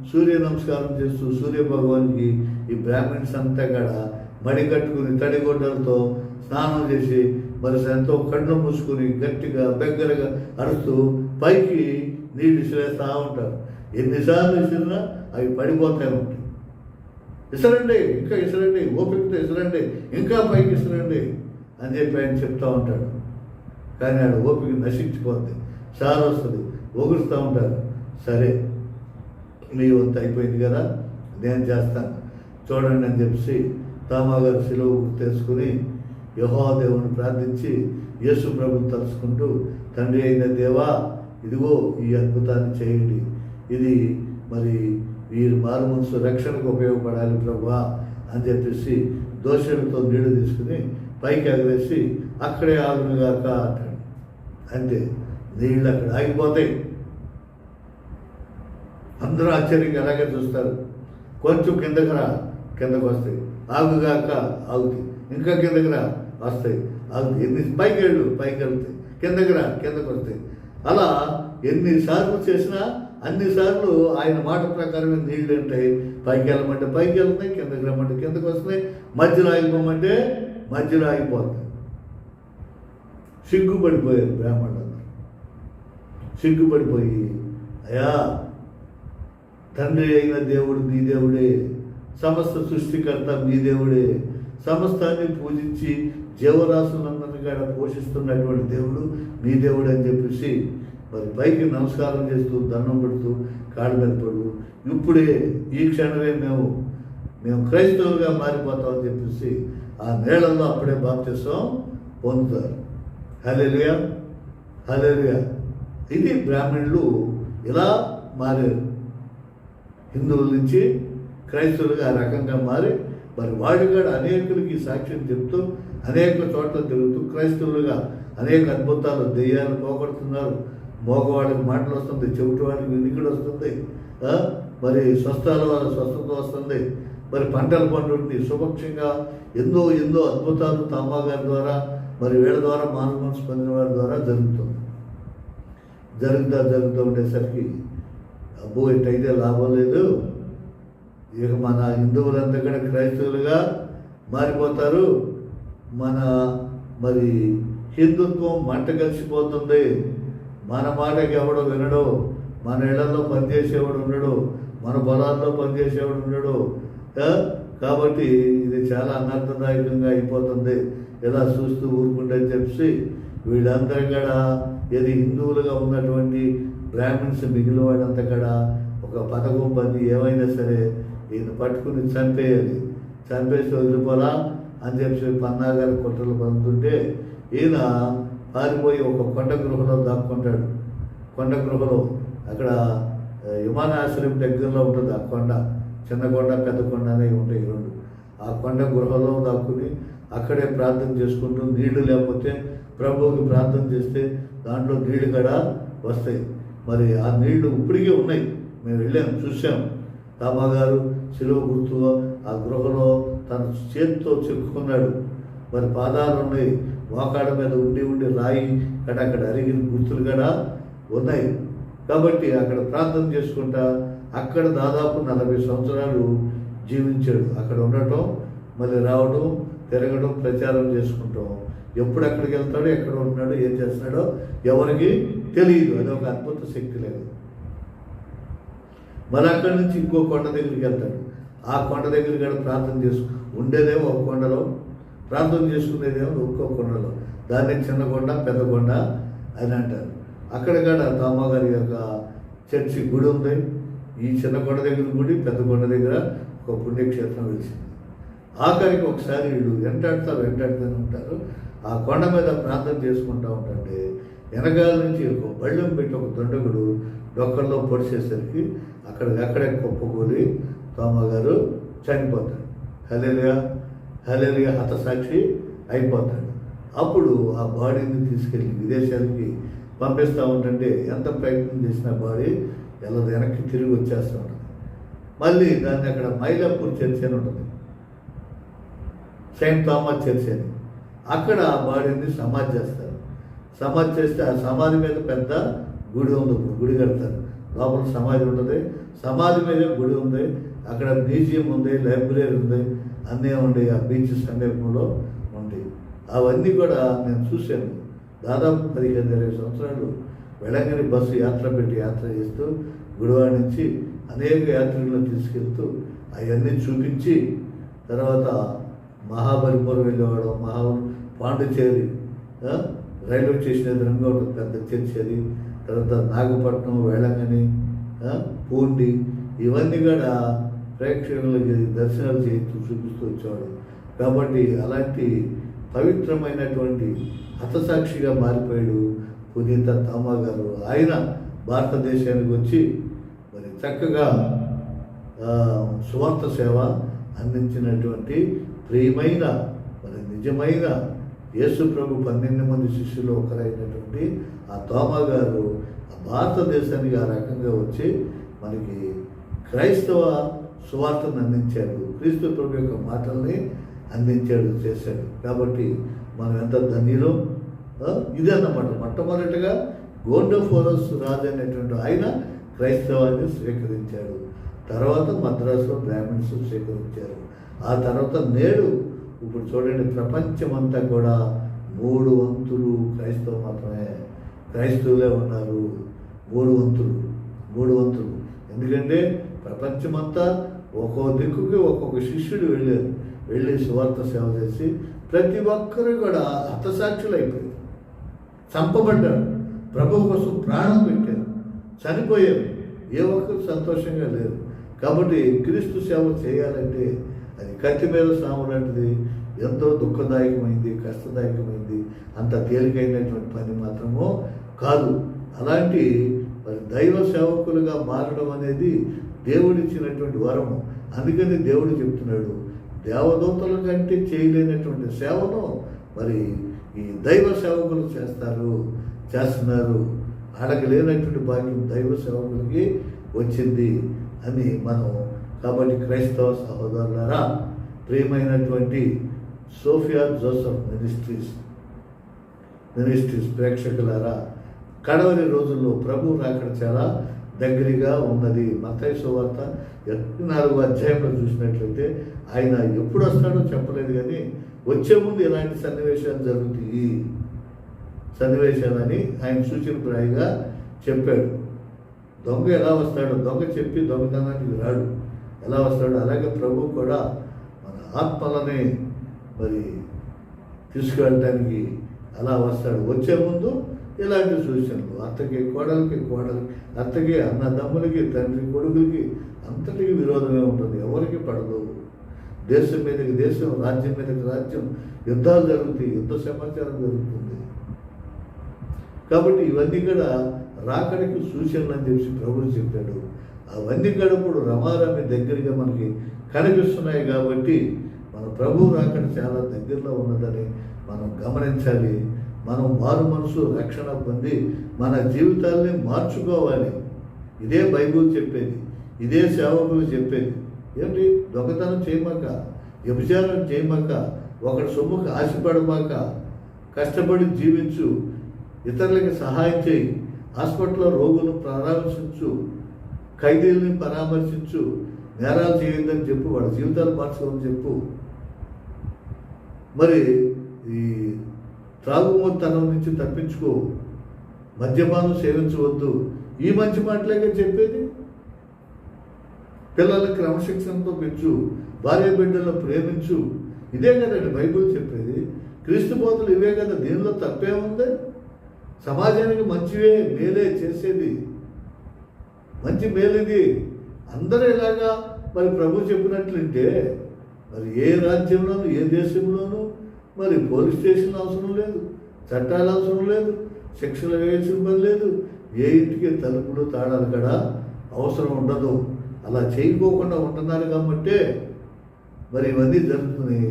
సూర్య నమస్కారం చేస్తూ సూర్య భగవానికి ఈ బ్రాహ్మణ్స్ అంతా కూడా మడి కట్టుకుని తడిగొడ్డలతో స్నానం చేసి మరి ఎంతో కళ్ళు మూసుకుని గట్టిగా బెగ్గరగా అరుస్తూ పైకి నీళ్ళు విసిరేస్తూ ఉంటారు. ఎన్నిసార్లు విసిరినా అవి పడిపోతాయి ఉంటాయి. విసరండి, ఇంకా విసరండి, ఓపికతో విసరండి, ఇంకా పైకి విసరండి అని చెప్పి ఆయన చెప్తూ ఉంటాడు. కానీ ఆడ ఓపిక నశించిపోతుంది, సార్ వస్తుంది, ఒగురుస్తూ ఉంటారు. సరే మీ వంతు అయిపోయింది కదా, నేను చేస్తాను చూడండి అని చెప్పి తోమా గారు సిలువ తెలుసుకుని యెహోవా దేవుని ప్రార్థించి యేసు ప్రభుని తలుచుకుంటూ, తండ్రి అయిన దేవా, ఇదిగో ఈ అద్భుతాన్ని చేయండి, ఇది మరి వీరి మారు మనసు రక్షణకు ఉపయోగపడాలి ప్రభువా అని చెప్పేసి దోషులతో నీళ్లు తీసుకుని పైకి ఎగరేసి అక్కడే ఆగునుగాక అంటాడు. అంతే, నీళ్ళు అక్కడ ఆగిపోతాయి. అందరూ ఆశ్చర్యంగా ఎలాగే చూస్తారు. కొంచెం కిందకు వస్తాయి, ఆగుగాక ఆగుతాయి, ఇంకా కిందకి వస్తాయి, ఆగుతాయి. ఎన్ని పైకి వెళ్తాయి, కిందకి వస్తాయి. అలా ఎన్నిసార్లు చేసినా అన్నిసార్లు ఆయన మాట ప్రకారమే నీళ్ళు ఉంటాయి. పైకి వెళ్ళమంటే పైకి వెళ్తాయి, కిందకి రమ్మంటే కిందకి వస్తున్నాయి, మధ్యలో ఆగిపోమంటే మధ్యలో ఆగిపోతాయి. సిగ్గుపడిపోయారు బ్రాహ్మణులందరూ. సిగ్గుపడిపోయి, అయ్యా తండ్రి అయిన దేవుడు నీ దేవుడే, సమస్త సృష్టికర్త మీ దేవుడే, సమస్తాన్ని పూజించి జీవరాశులందరినీ కూడా పోషిస్తున్నటువంటి దేవుడు మీ దేవుడు అని చెప్పేసి మరి పైకి నమస్కారం చేస్తూ దండం పెడుతూ కాళ్ళ మీద పడు, ఇప్పుడే ఈ క్షణమే మేము క్రైస్తవులుగా మారిపోతామని చెప్పేసి ఆ నీళ్ళల్లో అప్పుడే బాప్తిసం పొందుతారు. హల్లెలూయా, హల్లెలూయా. ఇది బ్రాహ్మణులు ఇలా మారారు, హిందువుల నుంచి క్రైస్తవులుగా ఆ రకంగా మారి మరి వాళ్ళు కూడా అనేకులకి సాక్ష్యం చెప్తూ అనేక చోట్ల తిరుగుతూ క్రైస్తవులుగా అనేక అద్భుతాలు, దెయ్యాలు పోగొడుతున్నారు. మోగవాడికి మాటలు వస్తుంది, చెవిటి వాడికి వినికిడి వస్తుంది, మరి స్వస్థత వస్తుంది, మరి పంటలు పండుతుంది. సుపక్షంగా ఎన్నో అద్భుతాలు తామా గారి ద్వారా మరి వీళ్ళ ద్వారా మానవ మనసు పొందిన వారి ద్వారా జరుగుతూ ఉండేసరికి అబ్బో ఇట్టయితే లాభం లేదు, ఇక మన హిందువులంతా కూడా క్రైస్తవులుగా మారిపోతారు, మన మరి హిందుత్వం మంట కలిసిపోతుంది, మన మాటకి ఎవడో వినడు, మన ఇళ్లలో పనిచేసేవాడు ఉండడు, మన పొలాల్లో పనిచేసేవాడు ఉండడు. కాబట్టి ఇది చాలా అనర్థదాయకంగా అయిపోతుంది, ఇలా చూస్తూ ఊరుకుంటే చెప్పి వీళ్ళందరూ కూడా ఇది హిందువులుగా ఉన్నటువంటి బ్రాహ్మిన్స్ మిగిలిన వాళ్ళంతా కూడా ఒక పథకం పని ఏమైనా సరే ఈయన పట్టుకుని చంపేసి వదిలిపోలా అని చెప్పి పన్నాగారి కుట్రలు పొందుతుంటే ఈయన పారిపోయి ఒక కొండ గృహలో దాక్కుంటాడు. కొండ గృహలో అక్కడ విమానాశ్రయం దగ్గరలో ఉంటుంది ఆ కొండ, చిన్న కొండ పెద్ద కొండ అనేవి ఉంటాయి రెండు. ఆ కొండ గృహలో దాక్కుని అక్కడే ప్రార్థన చేసుకుంటూ నీళ్లు లేకపోతే ప్రభువుకి ప్రార్థన చేస్తే దాంట్లో నీళ్లు కూడా వస్తాయి. మరి ఆ నీళ్లు ఇప్పటికీ ఉన్నాయి, మేము వెళ్ళాము చూసాం. తామా గారు శిలువ గుర్తు ఆ గృహలో తన చేతితో చెక్కుకున్నాడు. మరి పాదాలు ఉన్నాయి, మోకాడ మీద ఉండి రాయి అక్కడ అరిగిన గుర్తులు కూడా ఉన్నాయి. కాబట్టి అక్కడ ప్రార్థన చేసుకుంటా అక్కడ దాదాపు 40 సంవత్సరాలు జీవించాడు. అక్కడ ఉండటం, మళ్ళీ రావడం, తిరగడం, ప్రచారం చేసుకుంటాం. ఎప్పుడు ఎక్కడికి వెళ్తాడో, ఎక్కడ ఉన్నాడో, ఏం చేస్తున్నాడో ఎవరికి తెలియదు. అది ఒక అద్భుత శక్తి లేదు. మరి అక్కడి నుంచి ఇంకో కొండ దగ్గరికి వెళ్తాడు. ఆ కొండ దగ్గర కూడా ప్రార్థన ఉండేదేమో ఒక కొండలో, ప్రార్థన చేసుకునేదేమో ఇంకో కొండలో. దాన్ని చిన్న కొండ పెద్ద కొండ అని అంటారు. అక్కడ కూడా తామా గారి యొక్క చర్చి గుడి ఉంది. ఈ చిన్న కొండ దగ్గర గుడి, పెద్ద కొండ దగ్గర ఒక పుణ్యక్షేత్రం వెలిసింది. ఆఖరికి ఒకసారి వీళ్ళు వెంటాడుతూనే ఉంటారు. ఆ కొండ మీద ప్రార్థన చేసుకుంటూ ఉంటాంటే వెనకాల నుంచి ఒక బళ్ళెం పెట్టి ఒక దొండగుడు డొక్కల్లో పొడిచేసరికి అక్కడే కుప్పకూలి తామా గారు చనిపోతాడు. హల్లెలూయా హతసాక్షి అయిపోతాడు. అప్పుడు ఆ బాడీని తీసుకెళ్ళి విదేశాలకి పంపిస్తూ ఉంటుంటే ఎంత ప్రయత్నం చేసినా బాడీ ఎలా వెనక్కి తిరిగి వచ్చేస్తూ ఉంటుంది. మళ్ళీ దాన్ని అక్కడ మైలాపూర్ చర్చ్ అని ఉంటుంది, సెయింట్ థామస్ చర్చ్ అని. అక్కడ ఆ బాడీని సమాధి చేస్తారు. సమాధి చేస్తే ఆ సమాధి మీద పెద్ద గుడి ఉంది, గుడి కడతారు. లోపల సమాధి ఉంటుంది, సమాధి మీద గుడి ఉంది, అక్కడ మ్యూజియం ఉంది, లైబ్రరీ ఉంది, అన్నీ ఉండి ఆ బీచ్ సమీపంలో ఉంటాయి. అవన్నీ కూడా నేను చూశాను. దాదాపు 15-20 సంవత్సరాలు వెళ్ళంగానే బస్సు యాత్ర చేస్తూ గుడివాడ నుంచి అనేక యాత్రికులను తీసుకెళ్తూ అవన్నీ చూపించి తర్వాత మహాబలిపురం వెళ్ళేవాడు. పాండిచేరి రైల్వే స్టేషన్ ఎదురుగా ఉంటుంది పెద్ద చర్చి అది. తర్వాత నాగపట్నం, వేళంగని, పూండి ఇవన్నీ కూడా ప్రేక్షకులకి దర్శనాలు చేస్తూ చూపిస్తూ వచ్చేవాడు. కాబట్టి అలాంటి పవిత్రమైనటువంటి హతసాక్షిగా మారిపోయాడు పునీత తామా గారు. ఆయన భారతదేశానికి వచ్చి మరి చక్కగా సువార్త సేవ అందించినటువంటి ప్రియమైన మరి నిజమైన యేసు ప్రభు 12 మంది శిష్యులు ఒకరైనటువంటి ఆ తామా గారు భారతదేశానికి ఆ రకంగా వచ్చి మనకి క్రైస్తవ సువార్తను అందించాడు, క్రీస్తు ప్రభు యొక్క మాటల్ని చేశాడు. కాబట్టి మనం ఎంత ధన్యులం. ఇదే అన్నమాట. మొట్టమొదటిగా గోండోఫోరస్ రాజు అనేటువంటి ఆయన క్రైస్తవాన్ని స్వీకరించాడు. తర్వాత మద్రాసులో బ్రాహ్మిన్స్ స్వీకరించారు. ఆ తర్వాత నేడు ఇప్పుడు చూడండి, ప్రపంచమంతా కూడా 3 వంతులు క్రైస్తవ మాత్రమే, క్రైస్తవులే ఉన్నారు. 3 వంతులు. ఎందుకంటే ప్రపంచమంతా ఒక్కో దిక్కుకి ఒక్కొక్క శిష్యుడు వెళ్ళి సువార్త సేవ చేసి ప్రతి ఒక్కరు కూడా హతసాక్షులు అయిపోయారు, చంపబడ్డారు, ప్రభువు కోసం ప్రాణం పెట్టారు, చనిపోయారు. ఏ ఒక్కరు సంతోషంగా లేరు. కాబట్టి క్రీస్తు సేవ చేయాలంటే అది కత్తి మీద సాము లాంటిది, ఎంతో దుఃఖదాయకమైంది, కష్టదాయకమైంది, అంత తేలికైనటువంటి పని మాత్రమో కాదు. అలాంటి మరి దైవ సేవకులుగా మారడం అనేది దేవుడిచ్చినటువంటి వరము. అందుకని దేవుడు చెప్తున్నాడు, దేవదూతల కంటే చేయలేనటువంటి సేవను మరి ఈ దైవ సేవకులు చేస్తున్నారు. అడగలేనటువంటి భాగ్యం దైవ సేవకులకి వచ్చింది అని మనం. కాబట్టి క్రైస్తవ సహోదరులారా, ప్రియమైనటువంటి సోఫియా జోసెఫ్ మినిస్ట్రీస్ ప్రేక్షకులారా, కడవరి రోజుల్లో ప్రభు రాకడ చాలా దగ్గరగా ఉన్నది. మత్తయి సువార్త 4వ అధ్యాయంలో చూసినట్లయితే ఆయన ఎప్పుడు వస్తాడో చెప్పలేదు, కానీ వచ్చే ముందు ఇలాంటి సన్నివేశాలు జరుగుతాయి సన్నివేశాలని ఆయన సూచనప్రాయంగా చెప్పాడు. దొంగ ఎలా వస్తాడో, దొంగ చెప్పి దొంగతనానికి రాడు, ఎలా వస్తాడో అలాగే ప్రభు కూడా మన ఆత్మలని మరి తీసుకువెళ్ళడానికి అలా వస్తాడు. వచ్చే ముందు ఇలాంటి సూచనలు, అత్తకి కోడలికి, అత్తకి అన్నదమ్ములకి, తండ్రి కొడుకులకి అంతటికి విరోధమే ఉంటుంది, ఎవరికి పడదు. దేశం మీదకి దేశం, రాజ్యం మీదకి రాజ్యం, యుద్ధాలు జరుగుతాయి, యుద్ధ సమాచారం జరుగుతుంది. కాబట్టి ఇవన్నీ కూడా రాకడికి సూచనలు అని చెప్పి ప్రభువు చెప్పాడు. అవన్నీ కూడా ఇప్పుడు రమారమి దగ్గరగా మనకి కనిపిస్తున్నాయి. కాబట్టి మన ప్రభు రాకడ చాలా దగ్గరలో ఉన్నదని మనం గమనించాలి. మనం మారు మనసు రక్షణ పొంది మన జీవితాల్ని మార్చుకోవాలి. ఇదే బైబిల్ చెప్పేది, ఇదే సేవకులు చెప్పేది. ఏమిటి? దొంగతనం చేయమాక, వ్యభిచారం చేయమాక, ఒకటి సొమ్ముకు ఆశపడమాక, కష్టపడి జీవించు, ఇతరులకి సహాయం చేయి, హాస్పిటల్లో రోగులను పరామర్శించు, ఖైదీల్ని పరామర్శించు, నేరాలు చేయొద్దని చెప్పు, వాళ్ళ జీవితాలు మార్చుకోమని చెప్పు. మరి ఈ త్రాగుమోతనం నుంచి తప్పించుకో, మద్యపానం సేవించవద్దు. ఈ మంచి మాటలేగా చెప్పేది. పిల్లలకు క్రమశిక్షణతో పెంచు, భార్య బిడ్డలను ప్రేమించు, ఇదే కదండి బైబిల్ చెప్పేది. క్రీస్తు బోధలు ఇవే కదా, దీనిలో తప్పే ఉంది? సమాజానికి మంచివే, మేలే చేసేది, మంచి మేలుది. అందరూ ఇలాగా మరి ప్రభు చెప్పినట్లుంటే మరి ఏ రాజ్యంలోనూ ఏ దేశంలోనూ మరి పోలీస్ స్టేషన్ అవసరం లేదు, చట్టాలు అవసరం లేదు, శిక్షలు వేయాల్సిన పని లేదు, ఏ ఇంటికి తలుపులు తాళాలు కూడా అవసరం ఉండదు. అలా చేయకోకుండా ఉంటున్నారు కాబట్టి మరి ఇవన్నీ జరుగుతున్నాయి.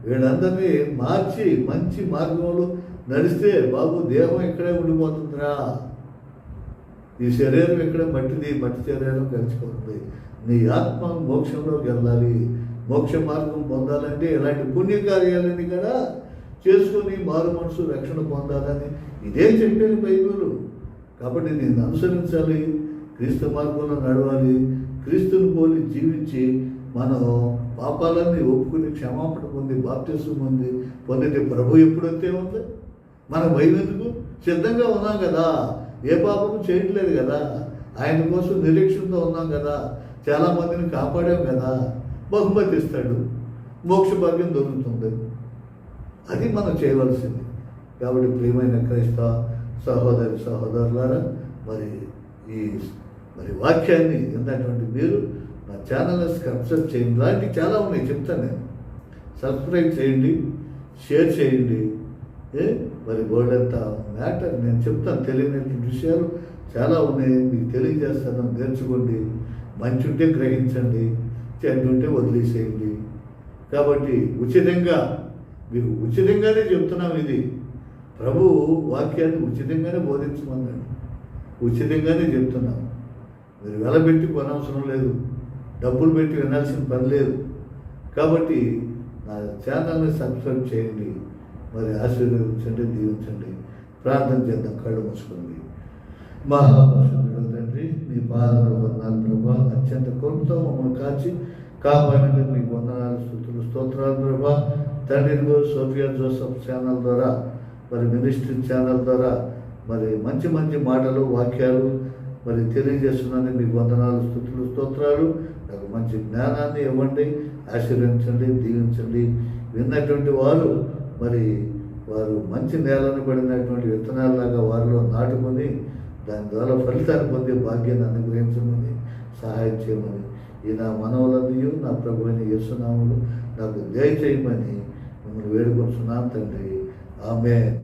వీళ్ళందరినీ మార్చి మంచి మార్గంలో నడిస్తే బాబు దేహం ఇక్కడే ఉండిపోతుందిరా, ఈ శరీరం ఇక్కడే మట్టిది, మట్టి శరీరం కలిసిపోతుంది. నీ ఆత్మ మోక్షంలోకి వెళ్ళాలి. మోక్ష మార్గం పొందాలంటే ఇలాంటి పుణ్యకార్యాలని కూడా చేసుకొని మారు మనసు రక్షణ పొందాలని ఇదే చెప్పేది బైబిల్. కాబట్టి నేను అనుసరించాలి, క్రీస్తు మార్గంలో నడవాలి, క్రీస్తుని పోలి జీవించి మనం పాపాలన్నీ ఒప్పుకుని క్షమాపణ పొంది బాప్తిసం పొందితే ప్రభు ఎప్పుడైతే ఉంది మన భయం ఎందుకు? సిద్ధంగా ఉన్నాం కదా, ఏ పాపము చేయట్లేదు కదా, ఆయన కోసం నిరీక్షణతో ఉన్నాం కదా, చాలామందిని కాపాడాం కదా, బహుమతి ఇస్తాడు, మోక్ష భాగ్యం దొరుకుతుంది. అది మనం చేయవలసింది. కాబట్టి ప్రియమైన క్రైస్తవ సహోదరులారా, మరి ఈ వాక్యాన్ని విన్నటువంటి మీరు నా ఛానల్ని సబ్స్క్రైబ్ చేయండి. ఇలాంటివి చాలా ఉన్నాయి, చెప్తాను నేను. సబ్స్క్రైబ్ చేయండి, షేర్ చేయండి. మరి బోర్డంతా మ్యాటర్ నేను చెప్తాను. తెలియనటువంటి విషయాలు చాలా ఉన్నాయి, మీకు తెలియజేస్తాను. నేర్చుకోండి, మంచి ఉంటే గ్రహించండి, చెడ్డ ఉంటే వదిలేసేయండి. కాబట్టి మీకు ఉచితంగానే చెప్తున్నాం. ఇది ప్రభు వాక్యాన్ని ఉచితంగానే బోధించమన్నాడు, ఉచితంగానే చెప్తున్నాం. మీరు వెలబెట్టి కొనవసరం లేదు, డబ్బులు పెట్టి వినాల్సిన పని లేదు. కాబట్టి నా ఛానల్ని సబ్స్క్రైబ్ చేయండి, మరి ఆశీర్వదించండి, దీవించండి. ప్రార్థన చేద్దాం, కళ్ళు మూసుకోండి. మహాపరిశుద్ధుడు తండ్రి, నీ పాదాలు వందనాలు ప్రభా. అత్యంత కృపతో మమ్మల్ని కాచి కాపాడినందుకు నీకు వందనాలు, స్తుతులు, స్తోత్రాలు ప్రభా. తండ్రి సోఫియా జోసెఫ్ ఛానల్ ద్వారా, మరి మినిస్ట్రీ ఛానల్ ద్వారా మరి మంచి మంచి మాటలు, వాక్యాలు మరి తెలియజేస్తున్నాను. మీకు వందనాలు, స్తుతులు, స్తోత్రాలు. నాకు మంచి జ్ఞానాన్ని ఇవ్వండి, ఆశీర్వదించండి, దీవించండి. విన్నటువంటి వారు మరి వారు మంచి నేలను పడినటువంటి విత్తనాలలాగా వారిలో నాటుకొని దాని ద్వారా ఫలితాన్ని పొందే భాగ్యాన్ని అనుగ్రహించమని సహాయం చేయమని ఈ నా మనవులన్నయు నా ప్రభు అయిన యేసునామములో నాకు దయచేయమని మిమ్మల్ని వేడుకొంటున్నాను తండ్రి. ఆమేన్.